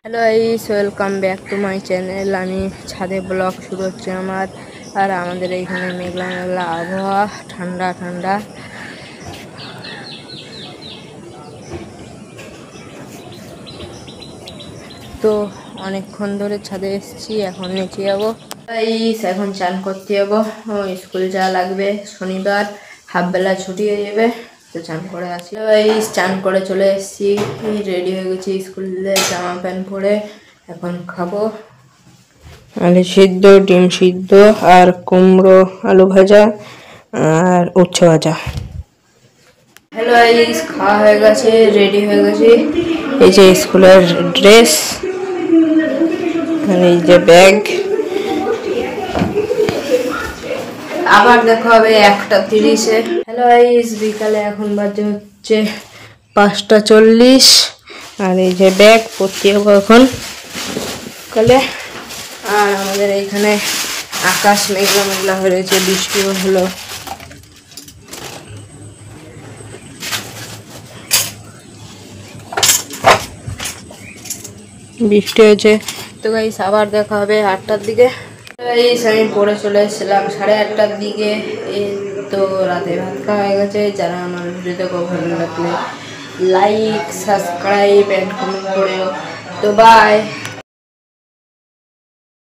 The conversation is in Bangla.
Hello guys, welcome back to my channel. আমি ছাদে ব্লগ শুরু হচ্ছে আমার। আর আমাদের এইখানে মেঘলা মেঘলা আবহাওয়া, ঠান্ডা ঠান্ডা। তো অনেকক্ষণ ধরে ছাদে এসেছি, এখন নিচে যাবো গাইস। এখন চান করতে যাবো, স্কুল যাওয়া লাগবে। শনিবার হাফ বেলা ছুটি হয়ে যাবে, তো চান করে আসি গাইস। চান করে চলে এসেছি, রেডি হয়ে গেছি স্কুলে, জামা প্যান্ট পরে এখন খাবো। আলু সিদ্ধ, ডিম সিদ্ধ, আর কুমড়ো আলু ভাজা, আর উচ্ছে ভাজা। হ্যালো গাইস, খাওয়া হয়ে গেছে, রেডি হয়ে গেছি। এই যে স্কুলের ড্রেস, আর এই যে ব্যাগ। আবার দেখা হবে 1:30-এ। হ্যালো গাইস, বিকালে এখন বাজে হচ্ছে 5:40, আর এই যে ব্যাগ পড়তে যাবো এখন বিকালে। আর আমাদের এইখানে আকাশ মেঘলা মেঘলা হয়ে রয়েছে, বৃষ্টিও হলো। বৃষ্টি হয়েছে। তো গাইস আবার দেখা হবে 8টার দিকে। গাইস আমি পড়ে চলে এসেছিলাম 8:30টার দিকে। এই তো রাতে ভাত খাওয়া হয়ে গেছে। যারা আমার ভিডিওতে ভালো লাগলে লাইক, সাবস্ক্রাইব এন্ড কমেন্ট করো। তো বাই।